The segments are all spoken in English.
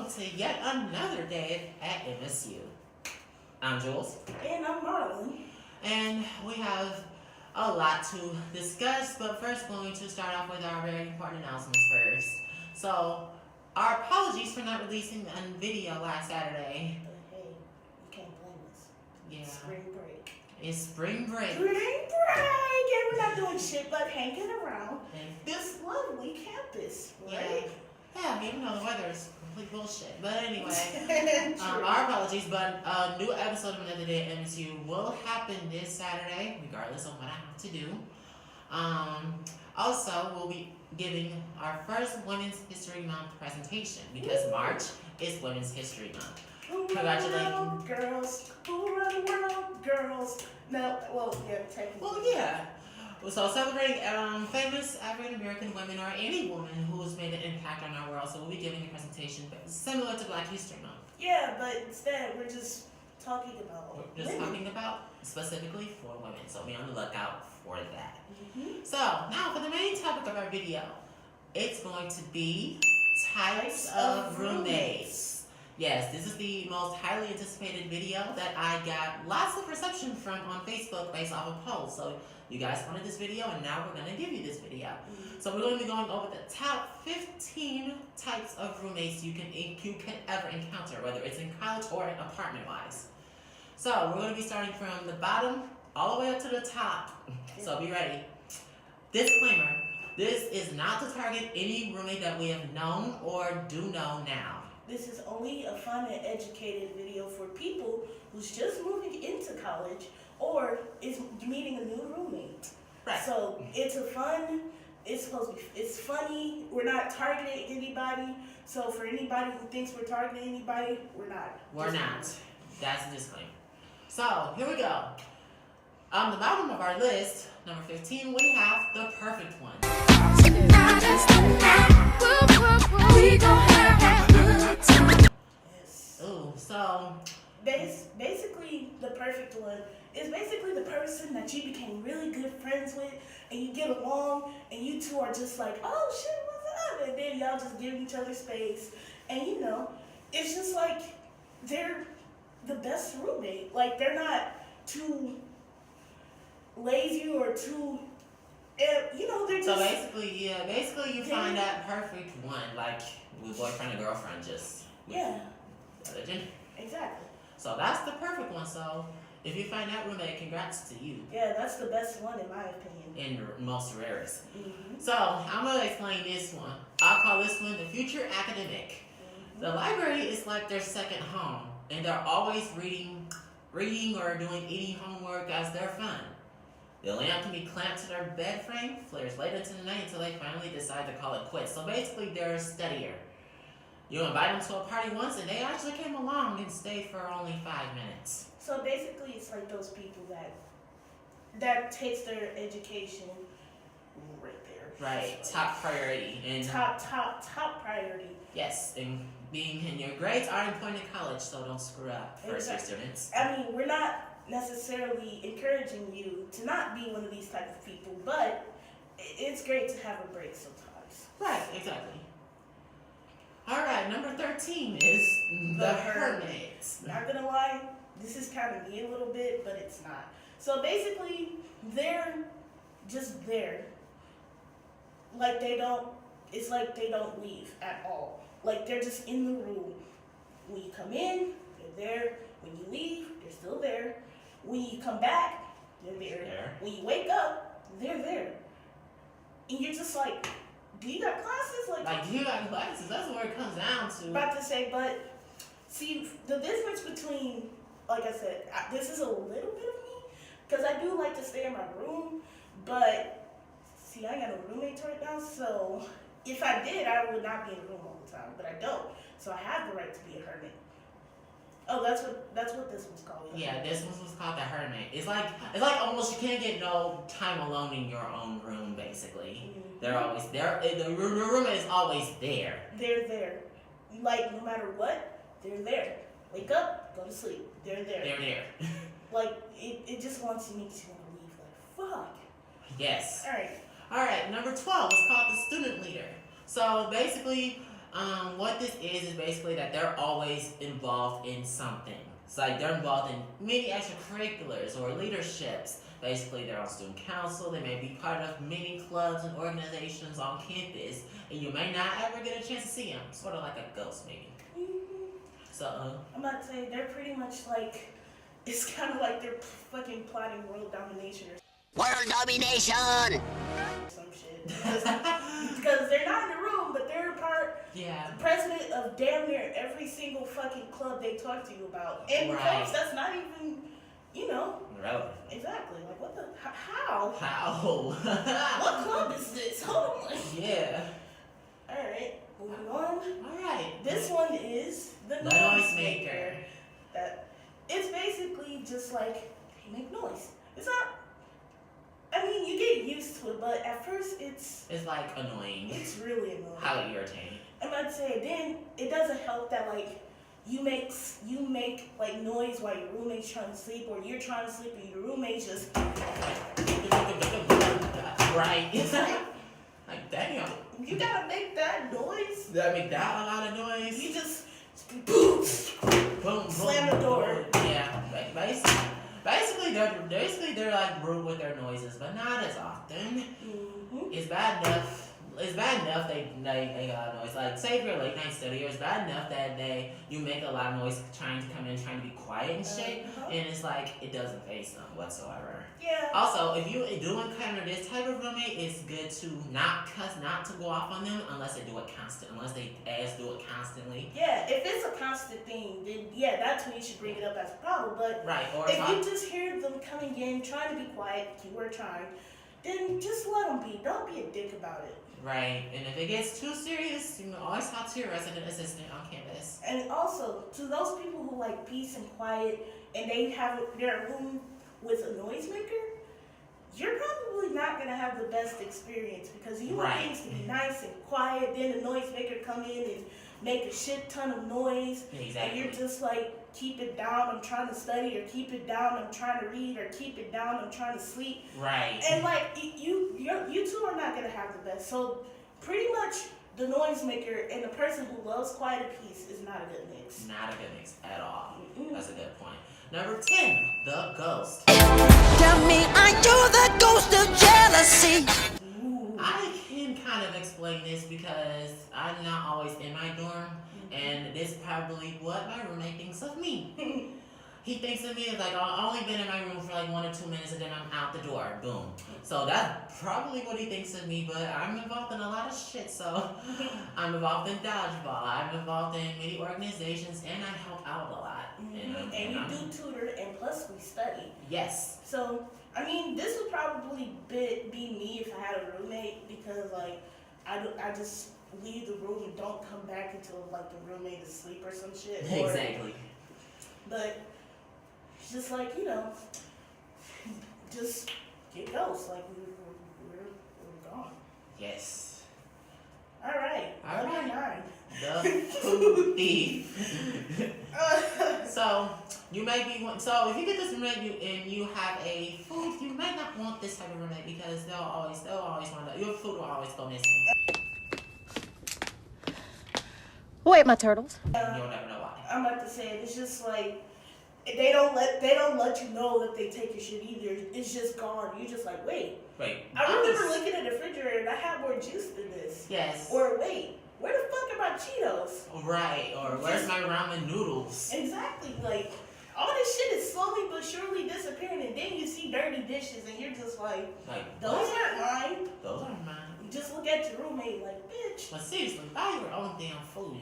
to yet another day at MSU. I'm Jules. And I'm Marlon. And we have a lot to discuss, but first we're going to start off with our very important announcements first. So, our apologies for not releasing a video last Saturday. But hey, you can't blame us. Yeah. Spring break. It's spring break. Spring break! And we're not doing shit but hanging around And this lovely campus, right? Yeah, even though the weather is complete bullshit. But anyway, our apologies, but a new episode of Another Day at MSU will happen this Saturday, regardless of what I have to do. Also, we'll be giving our first Women's History Month presentation because March is Women's History Month. Congratulations. Girls. Who run the world? Girls. No, well, yeah, technically. Well, yeah. So celebrating famous African American women or any woman who has made an impact on our world. So we'll be giving a presentation similar to Black History Month. Yeah, but instead we're just talking about We're just talking about specifically for women. So be on the lookout for that. Mm-hmm. So now for the main topic of our video, it's going to be types of roommates. Yes, this is the most highly anticipated video that I got lots of reception from on Facebook based off of polls. So you guys wanted this video, and now we're going to give you this video. Mm-hmm. So we're going to be going over the top 15 types of roommates you can ever encounter, whether it's in college or apartment-wise. So we're going to be starting from the bottom all the way up to the top. So be ready. Disclaimer, this is not to target any roommate that we have known or do know now. This is only a fun and educated video for people who's just moving into college or is meeting a new roommate. Right. So it's it's funny. We're not targeting anybody. So for anybody who thinks we're targeting anybody, we're not. We're not. That's a disclaimer. So here we go. On the bottom of our list, number 15, we have the perfect one. Yes. Ooh, so basically the perfect one is basically the person that you became really good friends with and you get along and you two are just like, oh shit, what's up? And then y'all just give each other space and it's just like they're the best roommate. Like they're not too lazy or too they're just so basically you find that perfect one, like with boyfriend and girlfriend, just yeah, the other gender. Exactly. So that's the perfect one. So if you find that roommate, congrats to you. Yeah, that's the best one in my opinion. And most rarest. Mm-hmm. So I'm gonna explain this one. I'll call this one the future academic. Mm-hmm. The library is like their second home, and they're always reading or doing any homework as their fun. The lamp can be clamped to their bed frame, flares late into the night until they finally decide to call it quits. So basically, they're a studier. You invite them to a party once, and they actually came along and stayed for only 5 minutes. So basically, it's like those people that takes their education right there. Right, top priority. And top priority. yes, and your grades are important in college, so don't screw up first year students. I mean, we're not necessarily encouraging you to not be one of these type of people, but it's great to have a break sometimes. Right, exactly. Alright, number 13 is the hermit. Not gonna lie, this is kind of me a little bit, but it's not. So basically, they're just there. Like it's like they don't leave at all. Like they're just in the room. When you come in, they're there. When you leave, they're still there. When you come back, they're there. When you wake up, they're there. And you're just like, do you got classes? Like, do you got classes? That's where it comes down to. About to say, but see, the difference between, like I said, this is a little bit of me, because I do like to stay in my room, but see, I ain't got no roommates right now, so if I did, I would not be in the room all the time, but I don't, so I have the right to be a hermit. Oh, that's what this one's called. Yeah, this one was called the hermit. It's like almost you can't get no time alone in your own room. Basically, Mm-hmm. They're always there. The roommate is always there. They're there, like no matter what, they're there. Wake up, go to sleep. They're there. They're there. Like it just wants me to leave. Like fuck. Yes. All right. All right. Number 12 is called the student leader. So basically, What this is basically that they're always involved in something. It's like they're involved in many extracurriculars or leaderships. Basically, they're on student council. They may be part of many clubs and organizations on campus, and you may not ever get a chance to see them. Sort of like a ghost, maybe. So, I'm about to say they're pretty much like, it's kind of like they're fucking plotting world domination or World domination! some shit. Because they're not in the room, but they're president of damn near every single fucking club they talk to you about. And clubs that's not even, relevant. Exactly. Like, what the, how? How? What club is this? Hold on. Yeah. Alright, moving on. Alright. This one is the noise maker. It's basically just like, they make noise. It's not, I mean, you get used to it, but at first it's like annoying. It's really annoying. How irritating. I'm about to say, then it doesn't help that like you make like noise while your roommate's trying to sleep, or you're trying to sleep and your roommate's just right. It's like damn. You gotta make that noise. That make that a lot of noise. You just boom, boom, slam the door. Yeah, basically they're like rude with their noises, but not as often. Mm-hmm. It's bad enough. It's bad enough they make a lot of noise. Like, say if you're a late night studier, it's bad enough that you make a lot of noise trying to come in, trying to be quiet and shit, and it's like, it doesn't faze them whatsoever. Yeah. Also, if you do encounter this type of roommate, it's good to not to go off on them unless they do it do it constantly. Yeah, if it's a constant thing, then yeah, that's when you should bring it up as a problem. But right, or if you just hear them coming in, trying to be quiet, keyword trying, then just let them be. Don't be a dick about it. Right, and if it gets too serious, you can always talk to your resident assistant on campus. And also, to those people who like peace and quiet, and they have their room with a noisemaker, you're probably not gonna have the best experience because you want things to be nice and quiet. Then the noisemaker come in and make a shit ton of noise, and you're just like, keep it down, I'm trying to study, or keep it down, I'm trying to read, or keep it down, I'm trying to sleep. Right. And like you two are not gonna have the best. So pretty much the noisemaker and the person who loves quiet and peace is not a good mix. Not a good mix at all. That's a good point. Number 10, the ghost. Tell me, are you the ghost of jealousy? I can kind of explain this because I'm not always in my dorm, and this is probably what my roommate thinks of me. He thinks of me as like, I've only been in my room for like 1 or 2 minutes and then I'm out the door. Boom. So that's probably what he thinks of me, but I'm involved in a lot of shit. So I'm involved in dodgeball, I'm involved in many organizations, and I help out a lot. And you do tutor, and plus we study. Yes. So, I mean, this would probably be me if I had a roommate, because like, I just leave the room and don't come back until like the roommate is asleep or some shit. Exactly. But it's just like, just get ghosts. Like we're gone. Yes. All right. Number 9. The food thief. So you may be so if you get this roommate and you have a food, you may not want this type of roommate because they'll always want your food will always go missing. Wait, my turtles. You'll never know why. I'm about to say it's just like they don't let you know that they take your shit either. It's just gone. You're just like, wait. I remember looking at the refrigerator and I had more juice than this. Yes. Or wait, where the fuck are my Cheetos? Right. Or where's my ramen noodles? Exactly. Like all this shit is slowly but surely disappearing, and then you see dirty dishes and you're just like those aren't mine. Those aren't mine. You just look at your roommate like, bitch. But seriously, buy your own damn food.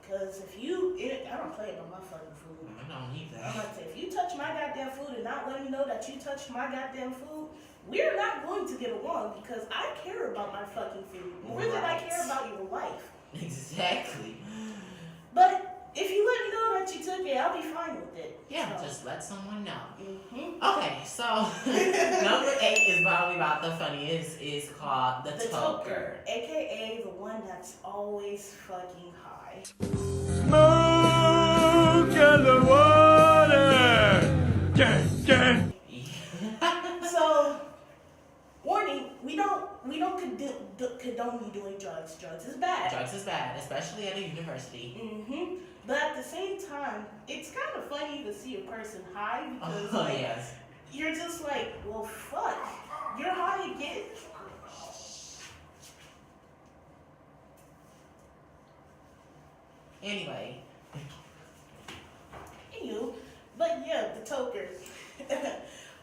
Because if I don't play about my fucking food. I don't either. I'm about to say, if you touch my goddamn food and not let me know that you touched my goddamn food, we're not going to get along, because I care about my fucking food more than I care about your life. Exactly. But if you let me know that you took it, I'll be fine with it. Yeah, just let someone know. Mm-hmm. Okay, so number 8 is probably about the funniest. Is called the toker. AKA the one that's always fucking high. Smoke in the water! Gang, gang! So, warning, we don't condone condone me doing drugs. Drugs is bad. Drugs is bad, especially at a university. But at the same time, it's kind of funny to see a person high because Oh, yes. you're just like, well, fuck, you're high again. Anyway. Anywho, but yeah, the toker.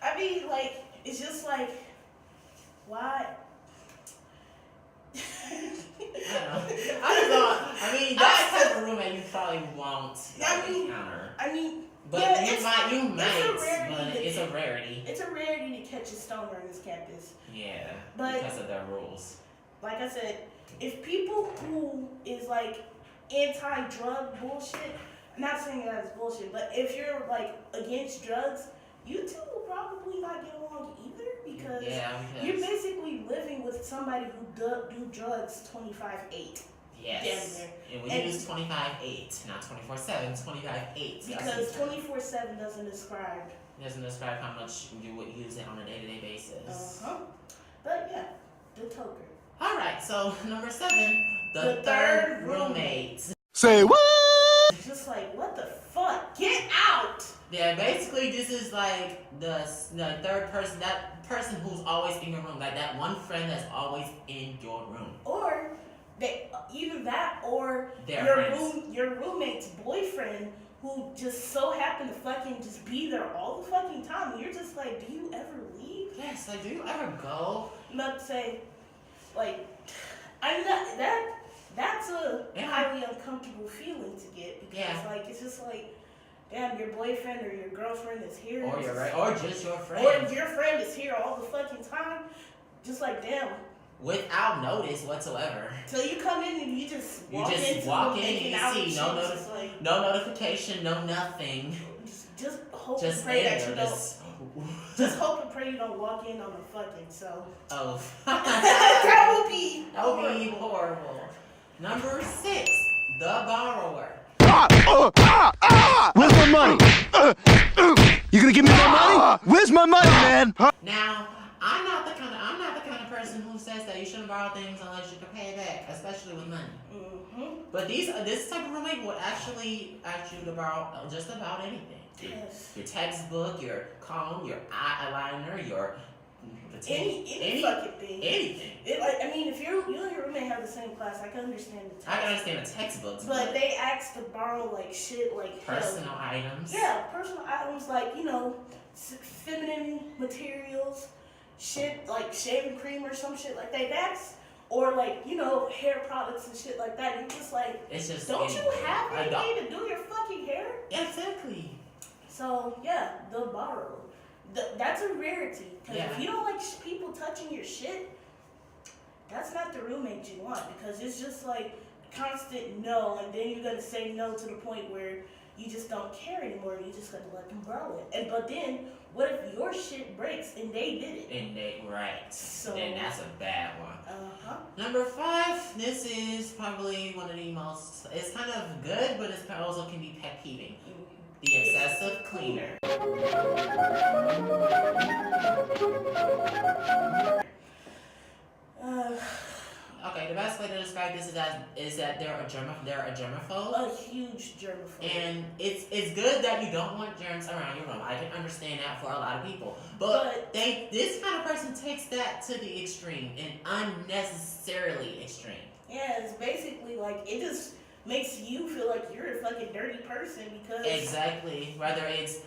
I mean, like, it's just like, why? I don't know. I mean, that type of roommate you probably won't encounter. I mean, But yeah, you might, but it's a rarity. It's a rarity to catch a stoner on this campus. Yeah, But because of their rules. like I said, if people who is like anti-drug bullshit, I'm not saying that is bullshit, but if you're like against drugs, you two will probably not get along either because you're basically living with somebody who do drugs 25/8. Yes. And we use 25/8, not 24/7, 25/8. Because 24/7 doesn't describe how much you would use it on a day-to-day basis. But yeah, the toker. Alright, so number 7, the third roommate. Say what? It's just like, what the fuck? Get out! Yeah, basically this is like the third person, that person who's always in your room, like that one friend that's always in your room. Or either that or your roommate's boyfriend who just so happened to fucking just be there all the fucking time. You're just like, do you ever leave? Yes, like, do you ever go? I'm about to say, like, I'm not that's a highly uncomfortable feeling to get because like it's just like, damn, your boyfriend or your girlfriend is here. Or or just your friend. Or your friend is here all the fucking time. Just like, damn. Without notice whatsoever. So you come in and you just walk in and you see no notification, no nothing. Just hope just and pray that you don't. Just hope and pray you don't walk in on a fucking so. Oh. that would be horrible. Number 6, the borrower. Where's my money? You gonna give me my money? Where's my money, man? Now, I'm not the kind of person who says that you shouldn't borrow things unless you can pay it back, especially with money. But this type of roommate would actually ask you to borrow just about anything. Yes. Your textbook, your comb, your eyeliner, your any fucking thing. Anything. I mean, if you and your roommate have the same class, I can understand the textbook. I can understand the textbooks. But they ask to borrow like shit like personal items. Yeah, personal items like, feminine materials, shit like shaving cream or some shit like that. That's or like, hair products and shit like that. You're just like, it's just don't you have anything to do your fucking hair? Exactly. So yeah, the borrower. That's a rarity. Because if you don't like people touching your shit, that's not the roommate you want. Because it's just like constant no, and then you're gonna say no to the point where you just don't care anymore. You just gonna let them borrow it. But then, what if your shit breaks and they did it? So then that's a bad one. Number 5, this is probably one of the most, it's kind of good, but it also can be pet peeving. The excessive cleaner. Okay, the best way to describe this is that they're a germaphobe. A huge germaphobe. And it's good that you don't want germs around your room. I can understand that for a lot of people. But this kind of person takes that to the extreme and unnecessarily extreme. Yeah, it's basically like it just makes you feel like you're a fucking dirty person because exactly. Whether it's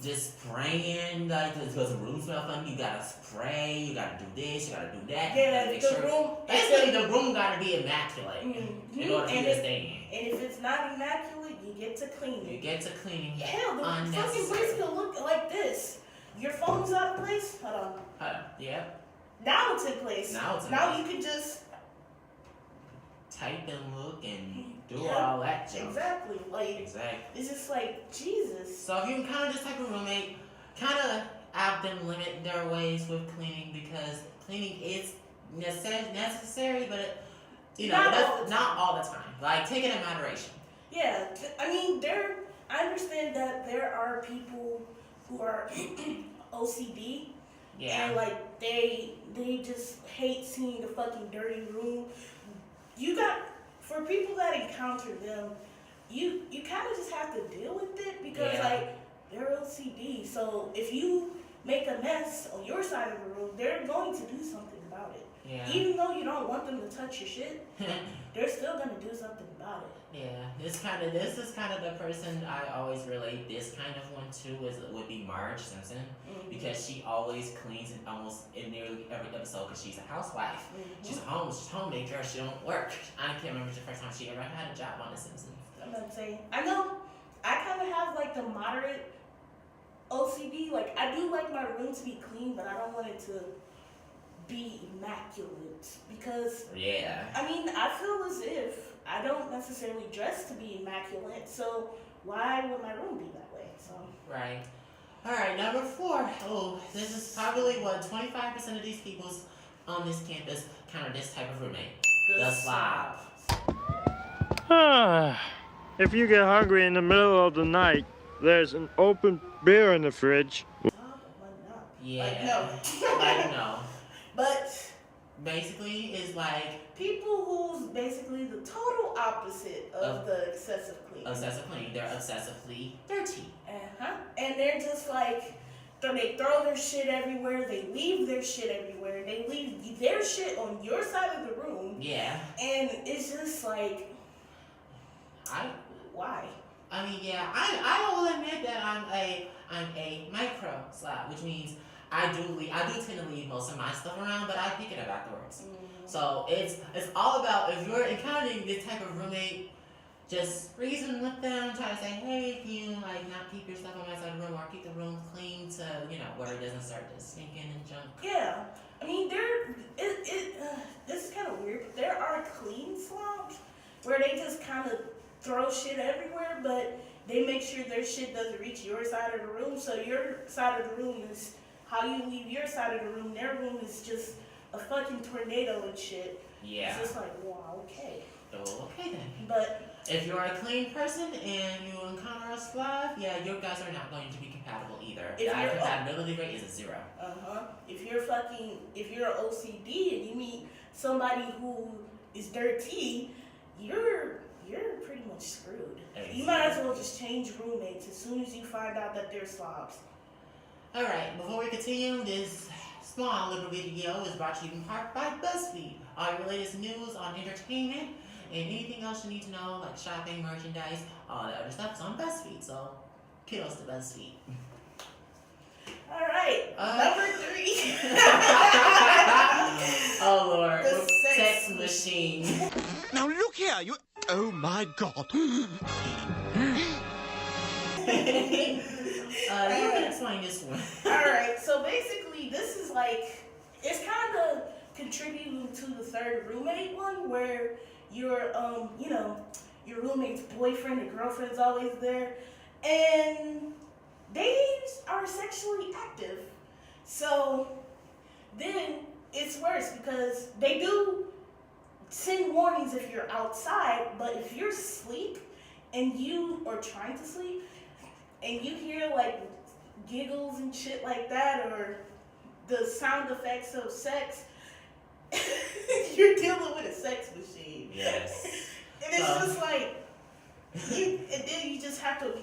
just spraying, like, because the room smells funny, you gotta spray, you gotta do this, you gotta do that. Yeah, basically the room gotta be immaculate in order for you to stay in. And if it's not immaculate, you get to clean it. You get to cleaning. Hell, the fucking place could look like this. Your phone's out of place? Hold on. Yeah. Now it's in place. Now you can just type and look and do all that junk. Exactly. Exactly. It's just like, Jesus. So if you encounter this type of roommate, kind of have them limit their ways with cleaning because cleaning is necessary, but not all the time. Like, take it in moderation. Yeah, I mean, I understand that there are people who are OCD. Yeah. And like they just hate seeing a fucking dirty room. For people that encounter them, you kind of just have to deal with it because like they're OCD. So if you make a mess on your side of the room, they're going to do something about it. Yeah. Even though you don't want them to touch your shit, they're still gonna do something about it. Yeah, this is kind of the person I always relate this kind of one to would be Marge Simpson, because she always cleans in nearly every episode because she's a housewife. She's she's homemaker. She don't work. I can't remember the first time she ever had a job on The Simpsons. I'm not saying. I know. I kind of have like the moderate OCD. Like I do like my room to be clean, but I don't want it to be immaculate because I mean I feel as if I don't necessarily dress to be immaculate, so why would my room be that way? So right. All right, number 4. Oh, this is probably what 25% of these people on this campus counter this type of roommate. The slob. If you get hungry in the middle of the night, there's an open beer in the fridge. Yeah. Like no. Like no. But basically, it's like people who's basically the total opposite of the excessive clean. Obsessive clean. They're obsessively dirty. And they're just like, they throw their shit everywhere. They leave their shit everywhere. They leave their shit on your side of the room. Yeah. And it's just like, why? I mean, yeah. I will admit that I'm a micro slob, which means I do tend to leave most of my stuff around, but I pick it up afterwards. So it's all about, if you're encountering this type of roommate, just reason with them, try to say, hey, can you like not keep your stuff on my side of the room or keep the room clean to, where it doesn't start to stinking and junk. Yeah. I mean, this is kind of weird, but there are clean slobs where they just kind of throw shit everywhere, but they make sure their shit doesn't reach your side of the room. So your side of the room is how you leave your side of the room. Their room is just a fucking tornado and shit. Yeah. It's just like, wow, okay. Oh, okay then. But if you're a clean person and you encounter a slob, yeah, you guys are not going to be compatible either. That compatibility rate is a 0. If you're OCD and you meet somebody who is dirty, you're pretty much screwed. You might as well just change roommates as soon as you find out that they're slobs. Alright, before we continue, this small little video is brought to you in part by BuzzFeed. All your latest news on entertainment and anything else you need to know, like shopping, merchandise, all that other stuff is on BuzzFeed. So, kudos to BuzzFeed. Alright, number 3. Oh Lord, The sex machine. Now look here, you. Oh my God. You can explain this one. Alright, so basically this is like, it's kind of contributing to the third roommate one where your your roommate's boyfriend or girlfriend's always there and they are sexually active. So then it's worse because they do send warnings if you're outside, but if you're asleep and you are trying to sleep and you hear like giggles and shit like that or the sound effects of sex, you're dealing with a sex machine. Yes. And it's just like, and then you just have to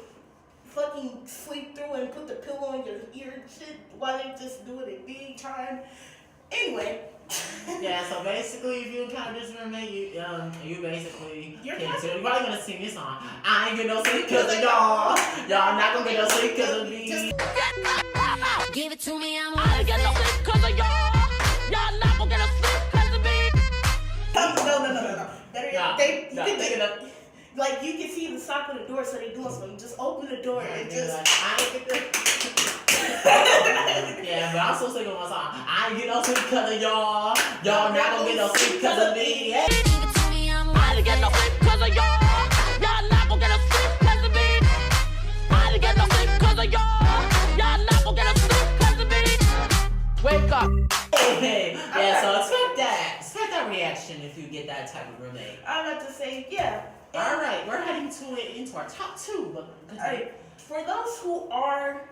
fucking sleep through and put the pillow in your ear and shit while they just do it at big time. Anyway. Yeah, so basically, if you encounter this roommate, you basically you're probably gonna sing this song. I ain't get no sleep because of y'all. Y'all not gonna get no sleep because of me. Give it to me, I ain't get no sleep because of y'all. Y'all not gonna get no sleep because of me. No. Better Nah, you can take it up. Like you can see the sock on the door, so they doing something. Just open the door and just. Like, I ain't get yeah, but I'm still singing my song. I ain't get no sleep because of y'all. Y'all not gonna get no sleep because of me. Yeah. Give it to me, I ain't get no sleep because of y'all. Y'all not gonna get no sleep because of me. I ain't get no sleep because of y'all. Y'all not gonna get no sleep because of me. Wake up. Yeah, so expect that reaction if you get that type of roommate. I'm about to say, yeah. All right, we're heading into our top 2. But all right, for those who are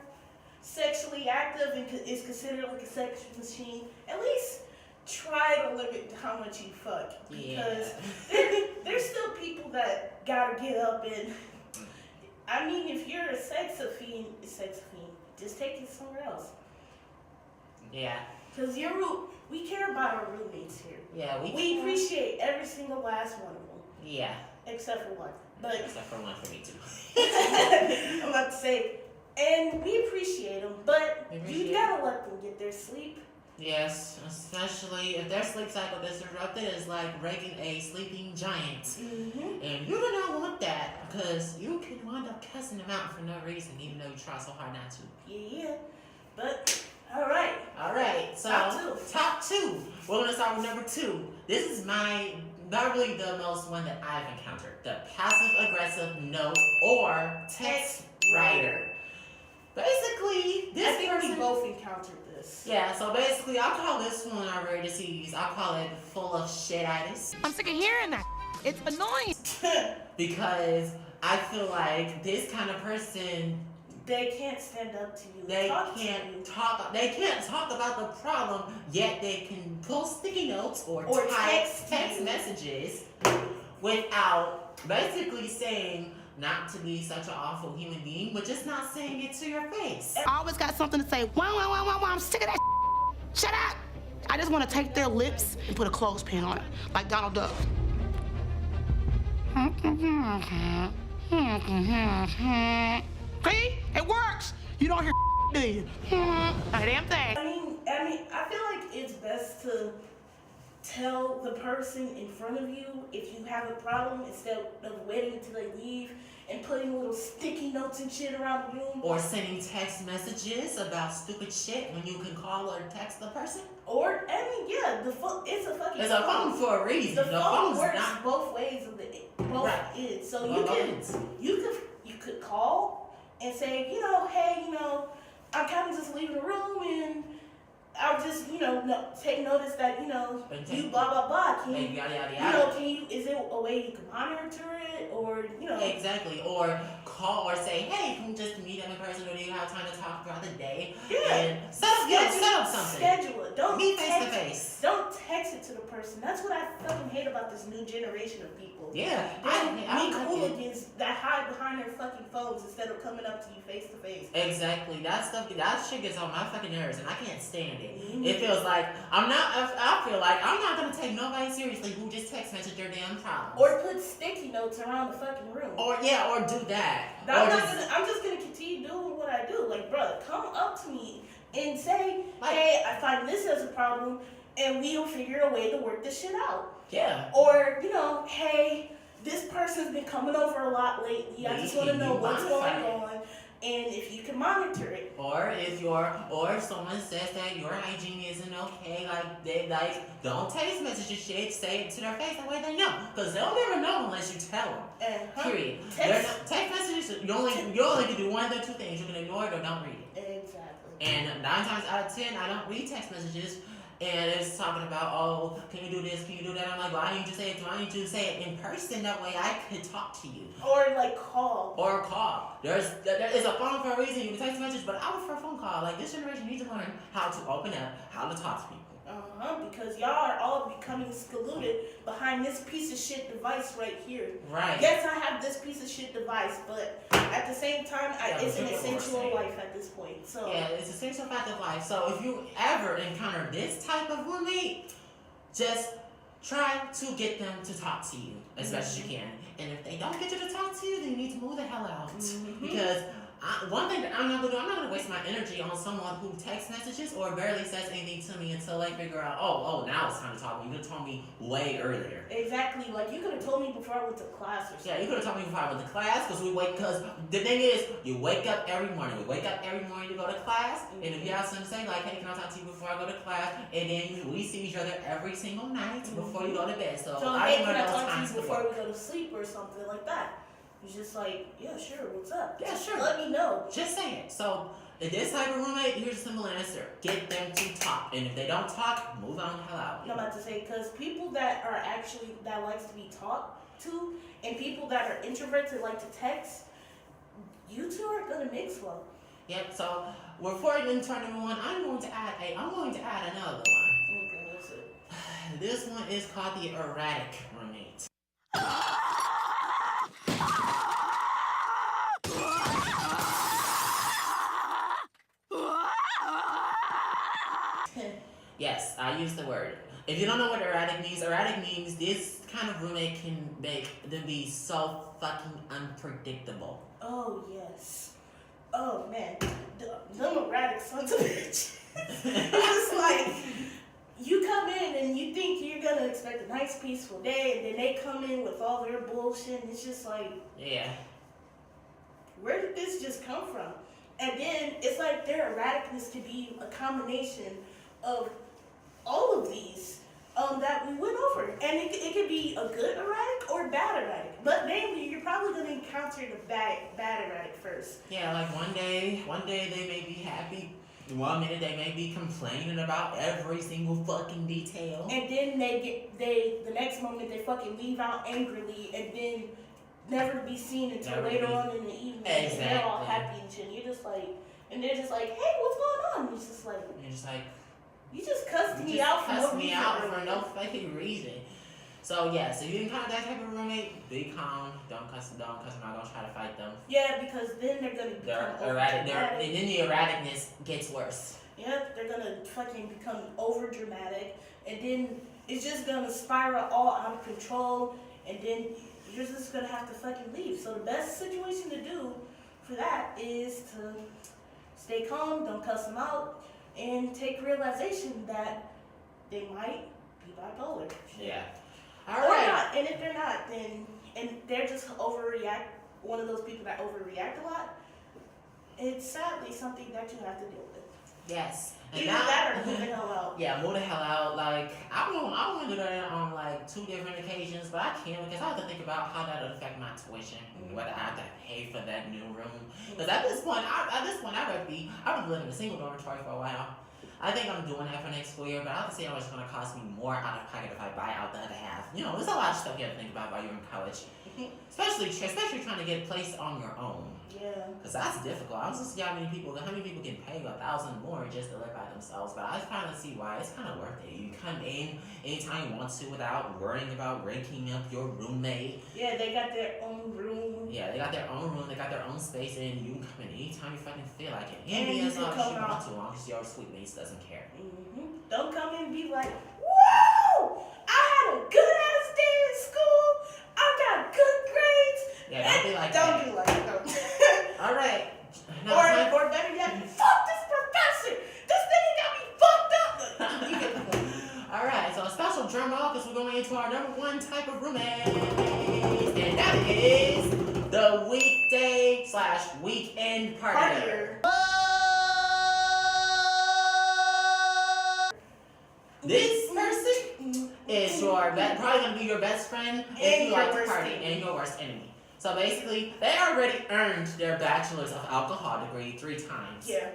sexually active and is considered like a sex machine, at least try to limit how much you fuck. Because there's still people that gotta get up and, I mean, if you're a sex fiend, just take it somewhere else. Yeah. Because we care about our roommates here. Yeah, we appreciate every single last one of them. Yeah. Except for one. But except for one for me too. I'm about to say, and we appreciate them, but you gotta let them get their sleep. Yes, especially if their sleep cycle gets disrupted, it's like raking a sleeping giant. Mm-hmm. And you do not want that, because you can wind up cussing them out for no reason, even though you try so hard not to. Yeah. But, alright. Alright, so top two. We're going to start with number 2. This is not really the most one that I've encountered. The passive-aggressive note or text writer. Basically, I think we both encountered this. Yeah, so basically, I'll call this one already to see. I'll call it full of shit-itis. I'm sick of hearing that. It's annoying. Because I feel like this kind of person, they can't stand up to you. They can't talk about the problem, yet they can pull sticky notes or text messages without basically saying not to be such an awful human being, but just not saying it to your face. I always got something to say. Wow, I'm sick of that. Shut up. I just want to take their lips and put a clothespin on it, like Donald Duck. See? It works. You don't hear do you? A damn thing. I mean, I feel like it's best to tell the person in front of you if you have a problem instead of waiting until they leave and putting little sticky notes and shit around the room. Or sending text messages about stupid shit when you can call or text the person. Or, I mean, yeah, it's a fucking It's a phone for a reason. The phone works not both ways of both ends. So you could call and say, hey, I'm kind of just leaving the room and I'll just, take notice that, you blah, blah, blah. Can you, is there a way you can monitor it or, Exactly. Or call or say, hey, can we just meet up in person or do you have time to talk throughout the day? Yeah. And set up something. Schedule it. Don't be face to face. Don't text it to the person. That's what I fucking hate about this new generation of people. Yeah. There's hooligans that hide behind their fucking phones instead of coming up to you face to face. Exactly. That shit gets on my fucking nerves and I can't stand it. Mm-hmm. It feels like I feel like I'm not gonna take nobody seriously who just text message their damn problems. Or put sticky notes around the fucking room. Or do that. I'm just gonna continue doing what I do. Like, bro, come up to me and say, hey, I find this as a problem and we'll figure a way to work this shit out. Yeah. Or, hey, this person's been coming over a lot lately. I just want to know what's going on and if you can monitor it. Or if someone says that your hygiene isn't okay, don't text message shit, say it to their face, that way they know. Because they'll never know unless you tell them. Period. Text messages, you only can do one of the two things. You can ignore it or don't read it. Exactly. And 9 times out of 10, I don't read text messages. And it's talking about, can you do this, can you do that? I'm like, why didn't you say it? Why didn't you say it in person? That way I could talk to you. Or call. There's a phone for a reason. You can text a message, but I would prefer a phone call. Like, this generation needs to learn how to open up, how to talk to people. Because y'all are all becoming secluded behind this piece of shit device right here. Right. Yes, I have this piece of shit device, but at the same time, it's an essential life at this point. So yeah, it's an essential fact of life. So if you ever encounter this type of roommate, just try to get them to talk to you as best as you can. And if they don't get you to talk to you, then you need to move the hell out. Mm-hmm. Because one thing that I'm not gonna waste my energy on someone who text messages or barely says anything to me until they figure out, now it's time to talk. You could have told me way earlier. Exactly. Like, you could have told me before I went to class or something. Yeah, you could have told me before I went to class because the thing is, you wake up every morning. We wake up every morning to go to class, and if you have something to say, like, hey, can I talk to you before I go to class? And then we see each other every single night before you go to bed. So hey, can I talk to you before we go to sleep or something like that? It's just like, yeah, sure, what's up? Yeah, sure. Let me know. Just say it. So, if this type of roommate, here's a simple answer. Get them to talk. And if they don't talk, move on the hell out. I'm about to say, because people that likes to be talked to, and people that are introverts that like to text, you two aren't going to mix well. Yep. So before we enter number one, I'm going to add another one. Okay, what's it? This one is called the erratic roommate. Yes, I used the word. If you don't know what erratic means this kind of roommate can make them be so fucking unpredictable. Oh, yes. Oh, man. Them erratic sons of bitches. It's like, you come in and you think you're gonna expect a nice, peaceful day, and then they come in with all their bullshit, and it's just like, Yeah. where did this just come from? And then it's like their erraticness could be a combination of all of these that we went over. And it could be a good erratic or bad erratic. But mainly, you're probably going to encounter the bad erratic first. Yeah, like one day they may be happy. One minute they may be complaining about every single fucking detail. And then the next moment they fucking leave out angrily and then never be seen until later on in the evening. Exactly. And they're all happy and shit. You're just like, and they're just like, hey, what's going on? It's just like, You're just like, you just cussed you me just out for cussed no me reason. out for no fucking reason. So yeah, so you encounter that type of roommate, be calm, don't cuss them out, don't try to fight them. Yeah, because then they're gonna become They're erratic, and then the erraticness gets worse. Yep, they're gonna fucking become over dramatic, and then it's just gonna spiral all out of control, and then you're just gonna have to fucking leave. So the best situation to do for that is to stay calm, don't cuss them out, and take realization that they might be bipolar. Yeah. Or Alright. not, and if they're not, then, and they're just one of those people that overreact a lot, it's sadly something that you have to deal with. Yes. And Either now, that or move the hell out. yeah, move the hell out. Like I want to do that on like 2 different occasions, but I can't because I have to think about how that would affect my tuition, whether I have to pay for that new room. Because at this point, I've been living in a single dormitory for a while. I think I'm doing that for next school year, but I have to see how much it's going to cost me more out of pocket if I buy out the other half. You know, there's a lot of stuff you have to think about while you're in college, especially trying to get a place on your own. Yeah. Because that's difficult. I was just see how many people can pay $1,000 more just to live by themselves. But I finally see why it's kind of worth it. You come in anytime you want to without worrying about ranking up your roommate. Yeah, they got their own room. Yeah, they got their own room. They got their own space, and you can come in anytime you fucking feel like it. And And you as can long as come you out. want to, as long as your sweet mates doesn't care. Don't come in and be like, whoa! I had a good ass day at school. I got good grades. Yeah, don't be like Don't that. do like that. All right. Or better yet, fuck this professor. This nigga got me fucked up. You get the point. All right. So a special drum roll because we're going into our number 1 type of roommate, and that is the weekday/weekend partier. This person is probably gonna be your best friend if And you your like to worst party, enemy. and your worst enemy. So basically, they already earned their bachelor's of alcohol degree 3 times. Yeah.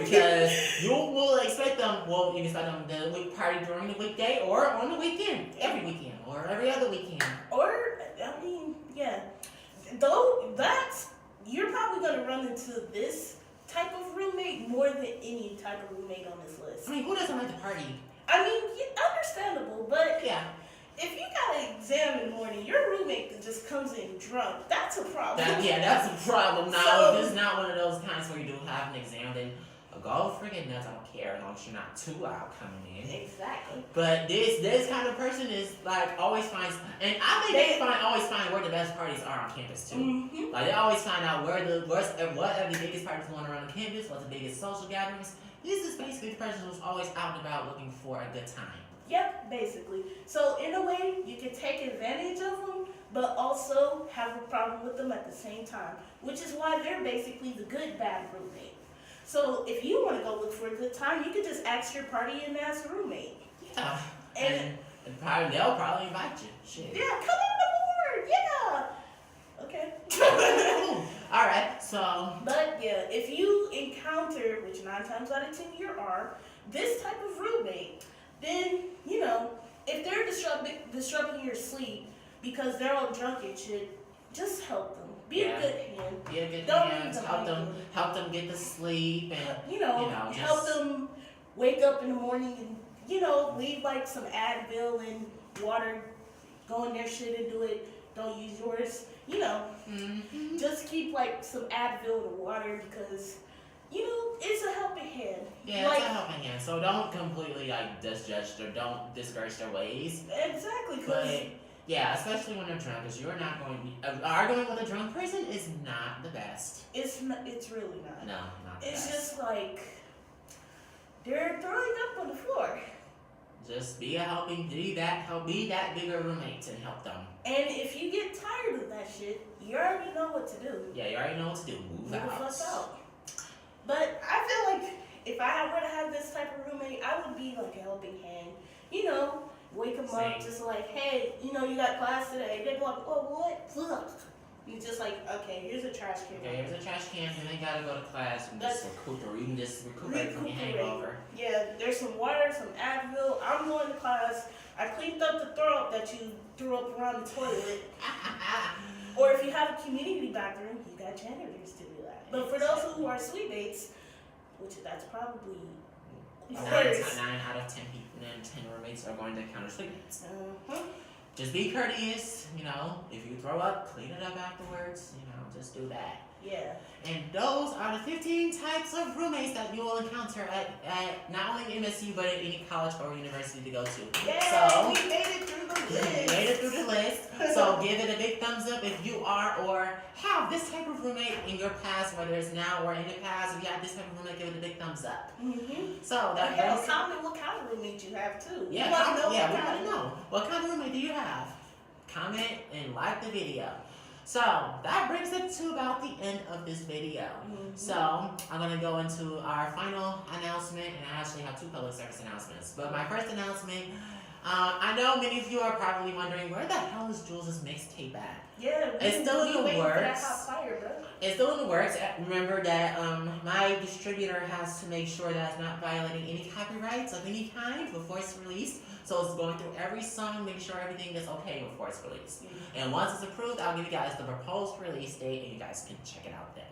Because you will expect them. Well, you can expect them to party during the weekday or on the weekend, every weekend or every other weekend. Or, I mean, yeah. Though you're probably gonna run into this type of roommate more than any type of roommate on this list. I mean, who doesn't like to party? I mean, understandable, but Yeah. if you got an exam in the morning, your roommate that just comes in drunk, that's a problem. That's a problem. Now, So- if it's not one of those times where you do have an exam, then go friggin' nuts. I don't care as long as you're not too loud coming in. Exactly. But this kind of person is like always finds, and I think they always find where the best parties are on campus too. Mm-hmm. Like they always find out what are the biggest parties going around the campus, what's the biggest social gatherings. This is basically the person who's always out and about looking for a good time. Yep, basically. So in a way, you can take advantage of them, but also have a problem with them at the same time, which is why they're basically the good bad roommate. So if you want to go look for a good time, you can just ask your partying ass roommate. Yeah. And they'll probably invite you. Shit. yeah, come on board. Yeah. Okay. All right. So. But yeah, if you encounter, which 9 times out of 10 you are, this type of roommate, then if they're disrupting your sleep because they're all drunk and shit, just help them. Be a good hand. Be a good Don't hand. leave them Help them get to sleep and help them wake up in the morning and leave like some Advil and water. Go in their shit and do it. Don't use yours. Just keep like some Advil and water because it's a helping hand. Yeah, it's a helping hand. So don't completely disjudge or don't discourage their ways. Exactly. But yeah, especially when they're drunk, because you're not going to be arguing with a drunk person is not the best. It's really not. No, not the It's best. just like they're throwing up on the floor. Just be be that bigger roommate and help them. And if you get tired of that shit, you already know what to do. Yeah, you already know what to do. Move the out. fuck out. But I feel like if I were to have this type of roommate, I would be like a helping hand. Wake them up, just like, hey, you got class today. They'd be like, oh, what? Fuck. You just like, okay, here's a trash can. Okay, here's a trash can, and they gotta go to class and just recuperate. You can just recuperate from your hangover. Yeah, there's some water, some Advil. I'm going to class. I cleaned up the throw up that you threw up around the toilet. Or if you have a community bathroom, you got janitors to do that. But for those who are suite mates, which that's probably 9 out of 10 people and 10 roommates are going to encounter suite mates. Just be courteous, if you throw up, clean it up afterwards, just do that. Yeah. And those are the 15 types of roommates that you will encounter at not only MSU, but at any college or university to go to. Yeah, so, we made it through the list. We made it through the list. So give it a big thumbs up if you are or have this type of roommate in your past, whether it's now or in the past. If you have this type of roommate, give it a big thumbs up. So that brings... comment what kind of roommate you have too. Yeah, we want to know. What kind of roommate do you have? Comment and like the video. So that brings it to about the end of this video. So I'm gonna go into our final announcement, and I actually have 2 public service announcements. But my first announcement, I know many of you are probably wondering, where the hell is Jules' mixtape at? Yeah, it's still in the works. Fire, bro. It's still in the works. Remember that my distributor has to make sure that it's not violating any copyrights of any kind before it's released. So it's going through every song, make sure everything is okay before it's released. And once it's approved, I'll give you guys the proposed release date, and you guys can check it out then.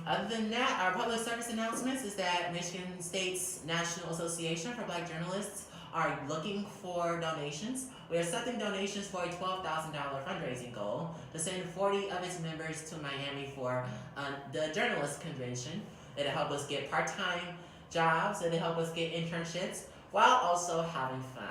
Other than that, our public service announcements is that Michigan State's National Association for Black Journalists are looking for donations. We are accepting donations for a $12,000 fundraising goal to send 40 of its members to Miami for the journalist convention. It'll help us get part-time jobs, it'll help us get internships, while also having fun.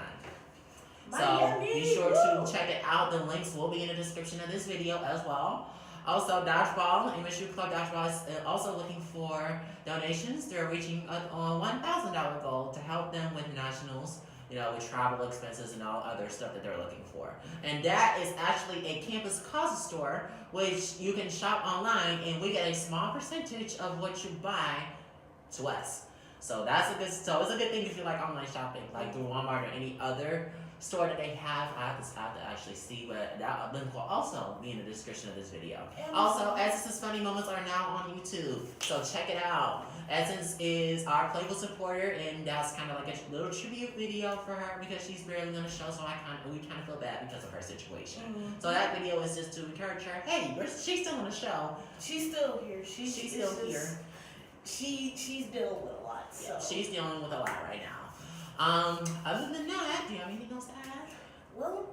Miami, so be sure to check it out. The links will be in the description of this video as well. Also, Dodgeball, MSU Club Dodgeball is also looking for donations. They're reaching a $1,000 goal to help them with nationals, with travel expenses and all other stuff that they're looking for. And that is actually a campus causes store, which you can shop online, and we get a small percentage of what you buy to us. So it's a good thing if you like online shopping, like through Walmart or any other store that they have. I have to actually see, but that link will also be in the description of this video. Also, Essence's Funny Moments are now on YouTube, so check it out. Essence is our playful supporter, and that's kind of like a little tribute video for her because she's barely on the show, so we kind of feel bad because of her situation. So that video is just to encourage her. Hey, she's still on the show. She's still here. She's still here. She's dealing with a lot. So. Yeah, she's dealing with a lot right now. Other than that, do you have anything else to add? Well,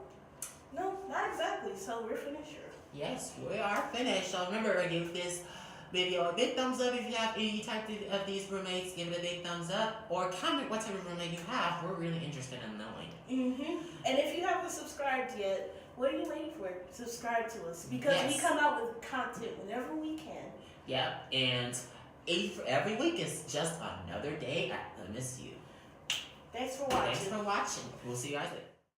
no, not exactly. So we're finished here. Yes, we are finished. So remember, give this video a big thumbs up if you have any type of these roommates. Give it a big thumbs up, or comment what type of roommate you have. We're really interested in knowing. And if you haven't subscribed yet, what are you waiting for? Subscribe to us because we come out with content whenever we can. Yep, and every week is just another day at MSU. Thanks for watching. We'll see you guys later.